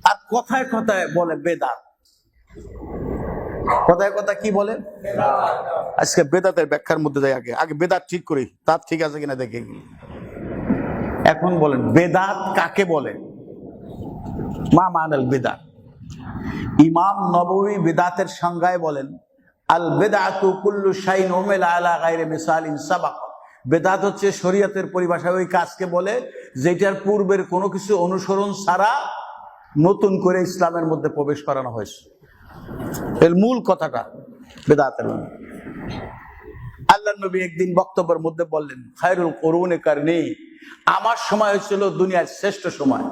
আর কথায় কথায় বলে বেদাত, কথায় কথা কি বলে। আজকে বেদাতের ব্যাখ্যার মধ্যে যাই, আগে বেদাত ঠিক করি, তার ঠিক আছে কিনা দেখে। এখন বলেন বেদাত কাকে বলে? মা মানাল বেদাত। ইমাম নববী বেদাতের সংজ্ঞায় বলেন, আল বেদাতু কুল্লু শাইইন উমিলা আলা গায়রি মিসালিন সাবাক। বেদাত হচ্ছে শরীয়তের পরিভাষায় ওই কাজকে বলে যেটার পূর্বের কোনো কিছু অনুসরণ ছাড়া নতুন করে ইসলামের মধ্যে প্রবেশ করানো হয়েছে। এর মূল কথাটা বেদাতের। আল্লাহ নবী একদিন বক্তব্যের মধ্যে বললেন, খায়রুল কুরুনি কারনি, আমার সময় হচ্ছিল দুনিয়ার শ্রেষ্ঠ সময়।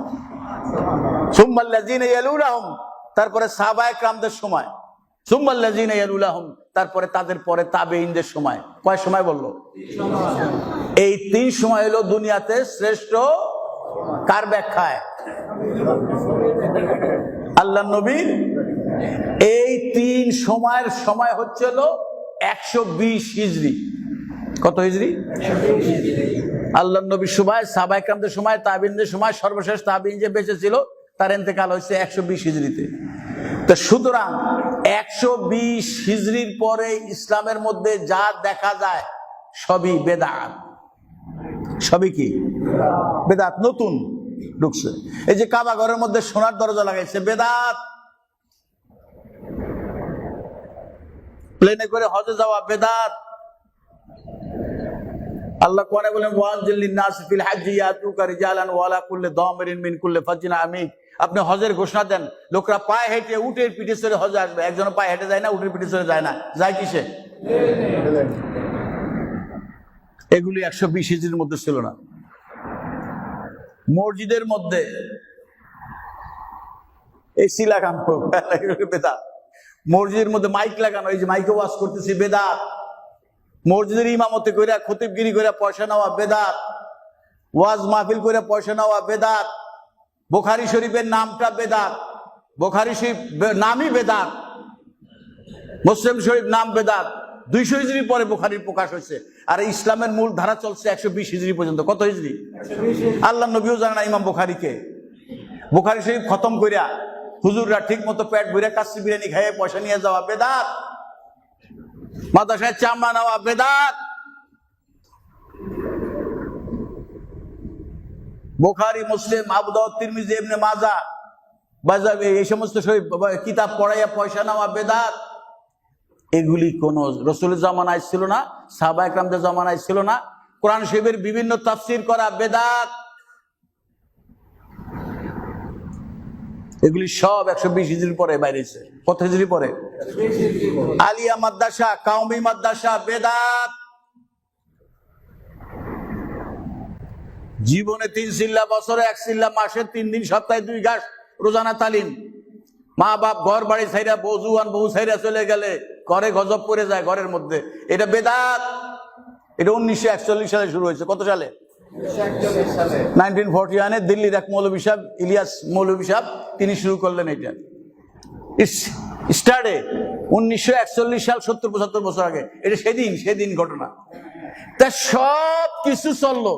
সুম্মাল্লাযিনা ইয়ালুনাহুম, তারপরে সাহাবায়ে কেরামদের সময়। সুম্মাল্লাযিনা ইয়ালুনাহুম, তারপরে তাদের পরে তাবেঈনদের সময়। কয় সময় বললো? এই 3 সময় হলো দুনিয়াতে শ্রেষ্ঠ। কার ব্যাখ্যায়? আল্লাহ নবীর। এই 3 সময়ের সময় হচ্ছে হলো 120 হিজরি। কত হিজরি? আল্লাহ নবীর সময়, সাহাবায়ে কেরামদের সময়, তাবেঈনদের সময়, সর্বশেষ তাবেঈন যে বেঁচে ছিল তার ইন্তেকাল হয়েছে 120 হিজরিতে। তো সুতরাং 120 হিজরির পরে ইসলামের মধ্যে যা দেখা যায় সবই বেদাত। সবই কি? বেদাত, নতুন ঢুকছে। এই যে কাবা ঘরের মধ্যে সোনার দরজা লাগাইছে, বেদাত। প্লেনে করে হজে যাওয়া, বেদাত। আল্লাহ কোরআনে বলেন, ওয়ানজিল লিন-নাস ফিল হাজ্জি ইয়াতুকা রিজালান ওয়া আলা কুল্লি দামিরিন মিন কুল্লি ফাজ্জিন আমিক। আপনি হজের ঘোষণা দেন, লোকরা পায়ে হেঁটে উটের পিঠে চড়ে হজে আসবে। একজন পায়ে হেঁটে যায় না, উটের পিঠে চড়ে যায় না, যায় কিসে? এগুলি 120 হিজরির মধ্যে ছিল না। মসজিদের মধ্যে এসি লাগানো, বেদাত। মসজিদের মধ্যে মাইক লাগানো, এই যে মাইকে ওয়াজ করতেছি, বেদাত। মসজিদের ইমামতি কইরা, খতিবগিরি কইরা পয়সা নেওয়া, বেদাত। ওয়াজ মাহফিল কইরা পয়সা নেওয়া, বেদাত। বুখারী শরীফের নামটা বেদাত, বুখারী শরীফ নামই বেদাত। মুসলিম শরীফ নাম বেদাত। 200 হিজরি পরে বুখারীর প্রকাশ হয়েছে। আর ইসলামের মূল ধারা চলছে 120 হিজরি পর্যন্ত। কত হিজরি? আল্লাহ নবীও জানে না ইমাম বুখারীকে। বুখারী শরীফ খতম কইরা হুজুররা ঠিক মতো পেট ভরে কাচ্চি বিরিয়ানি খাইয়ে পয়সা নিয়ে যাওয়া, বেদাত। মাদ্রাসায় চামড়া নেওয়া, বেদাত। বুখারী, মুসলিম, আবু দাউদ, তিরমিজি, ইবনে মাজাহ, বাজাবে, এই সমস্ত কিতাব পড়াইয়া পয়সা নেওয়া, বেদাত। এগুলি কোন রাসূলের জামানায় ছিল না, সাহাবায়ে কেরামদের জামানায় ছিল না। কোরআন শরীফের বিভিন্ন তাফসীর করা, বেদাত। এগুলি সব 120 হিজরির পরে বাইরেছে। কত হিজরি পরে? আলিয়া মাদ্রাসা, কাউমি মাদ্রাসা, বেদাত। জীবনে 3 চিল্লা, বছরে 1 চিল্লা, মাসে 3 দিন, সপ্তাহে 2 ঘাস রোজানা তালিম। মা বাপ ঘর বাড়ি ছাইরা, বউজুয়ান বউ ছাইরা চলে গেলে ঘরে গজব পড়ে যায় ঘরের মধ্যে, এটা বেদাত। এটা 1941 সালে শুরু হয়েছে। কত সালে? 1941-এ দিল্লির এক মৌলভী সাহেব, ইলিয়াস মৌলভী সাহেব, তিনি শুরু করলেন এটা। স্টার্টে 1941 সাল, 70-75 বছর আগে। এটা সেদিন ঘটনা। তা সব কিছু চললো,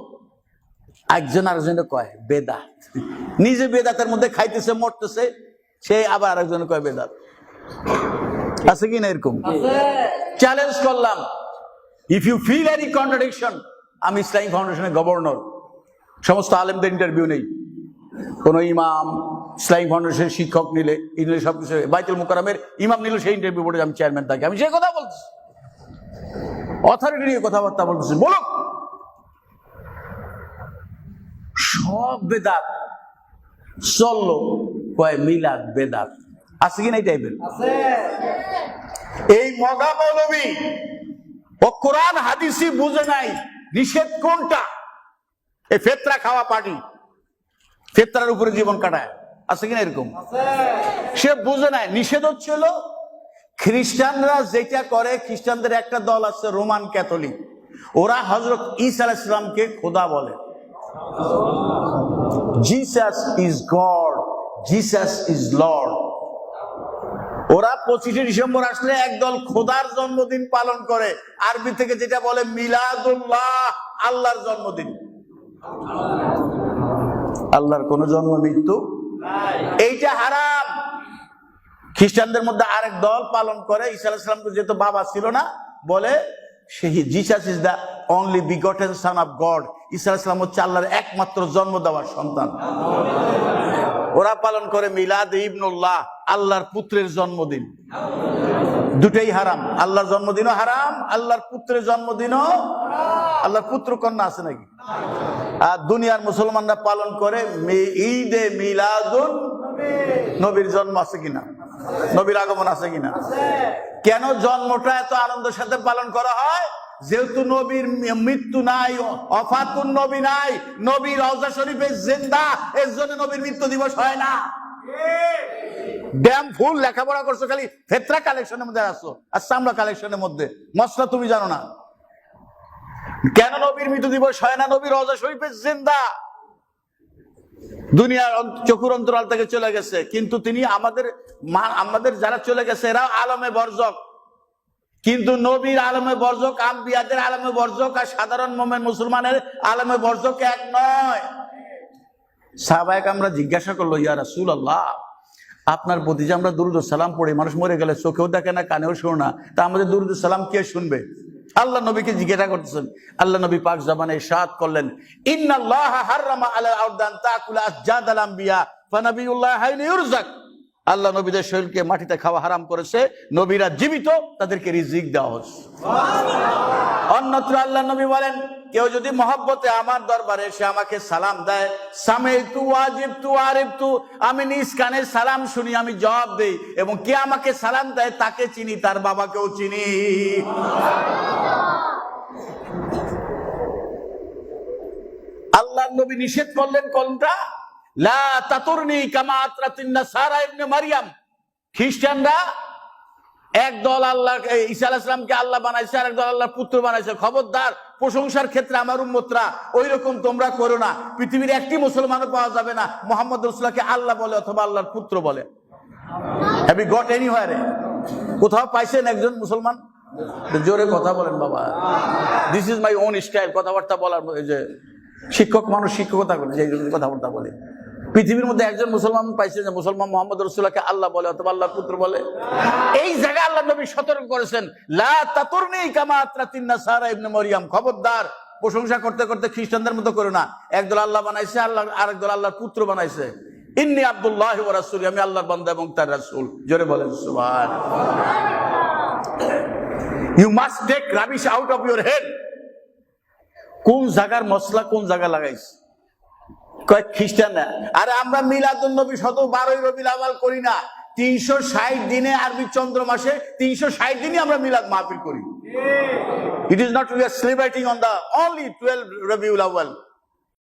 একজন আরেকজনে কয় বেদাত। নিজে বেদাতের মধ্যে খাইতেছে, মরতেছে, সে আবার আরেকজনে কয় বেদাত। আছে কি না এরকম? চ্যালেঞ্জ করলাম, if you feel any contradiction, আমি ইসলামিক ফাউন্ডেশনের গভর্নর, সমস্ত আলেমদের ইন্টারভিউ নেই। কোন ইমাম ইসলামিক ফাউন্ডেশনের শিক্ষক নিলে, সবকিছু, বাইতুল মুকাররমের ইমাম নিলে সেই ইন্টারভিউ বোর্ডে আমি চেয়ারম্যান থাকি। আমি সেই কথা বলছি, অথরিটি নিয়ে কথাবার্তা বলতেছি, বলুক। সব বেদাত চললো, কয় মিলাদ বেদাত। আছে কি না এই টাইপের? এই মগা মৌলবী ও কোরআন হাদিসই বুঝে নাই নিষেধ কোনটা। এই ফেতরা খাওয়া পার্টি, ফেতরার উপরে জীবন কাটায়। আছে কিনা এরকম? সে বুঝে নাই নিষেধ হচ্ছিল। খ্রিস্টানরা যেটা করে, খ্রিস্টানদের একটা দল আছে রোমান ক্যাথলিক, ওরা হযরত ঈসা আলাইহিস সালামকে খোদা বলে। Jesus is god, Jesus is Lord. ওরা 25শে ডিসেম্বর আসলে একদল খোদার জন্মদিন পালন করে, আরবি থেকে যেটা বলে মিলাদুল্লাহ, আল্লাহর জন্মদিন। আল্লাহর কোন জন্ম মৃত্যু এইটা হারাম। খ্রিস্টানদের মধ্যে আরেক দল পালন করে, ঈসা আলাইহিস সালাম যেহেতু বাবা ছিল না, বলে Jesus is the only begotten son of God. ঈসা আলাইহিস সালাম হচ্ছে আল্লাহর একমাত্র জন্ম দেওয়ার সন্তান। ওরা পালন করে মিলাদ ইবনুল্লাহ, আল্লাহর পুত্রের জন্মদিন। দুটেই হারাম, আল্লাহর জন্মদিনও হারাম, আল্লাহর পুত্রের জন্মদিনও। আল্লাহর পুত্র কন্যা আছে নাকি? আর দুনিয়ার মুসলমানরা পালন করে ঈদে মিলাদুন নবীর জন্ম আছে কিনা, নবীর আগমন আছে কিনা। কেন জন্মটা এত আনন্দের সাথে পালন করা হয়? যেহেতু নবীর মৃত্যু নাই, ওফাতুন নবী নাই, নবী রওজা শরীফে জিন্দা, এর জন্য নবীর মৃত্যু দিবস হয় না। ড্যাম ফুল লেখাপড়া করছো, খালি ফেতরা কালেকশনের মধ্যে আসো আর চামড়া কালেকশনের মধ্যে, মশলা তুমি জানো না। কেন নবীর মৃত্যু দিবস হয় না? নবী রওজা শরীফে জিন্দা, দুনিয়ার চকুর অন্তরাল থেকে চলে গেছে, কিন্তু তিনি আমাদের যারা চলে গেছে এরা আলমে বর্জক, কিন্তু নবীর আলমে বর্জক, আম্বিয়াদের আলমে বর্জক আর সাধারণ মোমেন মুসলমানের আলমে বর্জক এক নয়। সাহাবায়ে আমরা জিজ্ঞাসা করলো, ইয়া রাসূলুল্লাহ, আপনার প্রতি যে আমরা দুরূদ সালাম পড়ি, মানুষ মরে গেলে চোখেও দেখে না, কানেও শোনে না, তা আমাদের দুরূদ সালাম কে শুনবে? আল্লাহ নবীকে জিজ্ঞাসা করতেছেন। আল্লাহ নবী পাক জবানে ইরশাদ করলেন, ইন্নাল্লাহা হাররামা আলাল আরদান তাকুলা আসজাদাল আম্বিয়া ফানাবিয়ুল্লাহ হাইন ইউরজাক। আল্লাহ নবীদের শরীরকে মাটিতে খাওয়া হারাম করেছে, নবীরা জীবিত, তাদেরকে রিজিক দেওয়া হচ্ছে। অন্যত্র আল্লাহ নবী বলেন, কেউ যদি মহব্বতে আমার দরবারে এসে আমাকে সালাম দেয়, সামাইতু ওয়াজিবতু আরিফতু, আমি নিজ কানে সালাম শুনি, আমি জবাব দেই, এবং কে আমাকে সালাম দেয় তাকে চিনি, তার বাবাকেও চিনি। আল্লাহ নবী নিষেধ করলেন কোনটা? লা তাতুরনি কামা আতরাতিন নাসারা ইবনে মারইয়াম। খ্রিস্টানরা একদল আল্লাহ ঈসা আলাইহিস সালামকে আল্লাহ বানাইছে, আর একদল আল্লাহর পুত্র বানাইছে। খবরদার, প্রশংসার ক্ষেত্রে আমার উম্মতরা ওই রকম তোমরা করো না। পৃথিবীর একটি মুসলমানও পাওয়া যাবে না মুহাম্মদ রাসূলুল্লাহকে আল্লাহ বলে অথবা আল্লাহর পুত্র বলে। Have you got anywhere? কোথাও পাইছেন একজন মুসলমান? জোরে কথা বলেন বাবা। This is my own style কথাবার্তা বলার। যে শিক্ষক মানুষ শিক্ষকতা করে, যে কথাবার্তা বলে, পৃথিবীর মধ্যে একজন মুসলমান পাইছে যে মুসলমান মুহাম্মদ রাসূলুল্লাহকে আল্লাহ বলে অথবা আল্লাহর পুত্র বলে? এই জায়গায় আল্লাহ নবী সতর্ক করেছেন, লা তাতুরনি কামা আতরাতিন নাসারা ইবনে মারইয়াম। খবরদার, প্রশংসা করতে করতে খ্রিস্টানদের মতো করো না। একদল আল্লাহ বানাইছে, আল্লাহ আরেকদল আল্লাহর পুত্র বানাইছে। ইন্নী আব্দুল্লাহি ওয়া রাসূলি, আমি আল্লাহর বান্দা এবং তার রাসূল। জোরে বলেন সুবহানাল্লাহ। You must take rubbish out of your head. কোন জায়গার মশলা কোন জায়গা লাগাইছে? কয়েক খ্রিস্টান। আরে আমরা মিলাদুন নবী 12ই রবিউল আউয়াল করি না, 360 দিনে আরবি চন্দ্র মাসে 360 দিনই আমরা মিলাদ মাহফিল করি। It is not we are celebrating on the only 12 Rabiul Awal.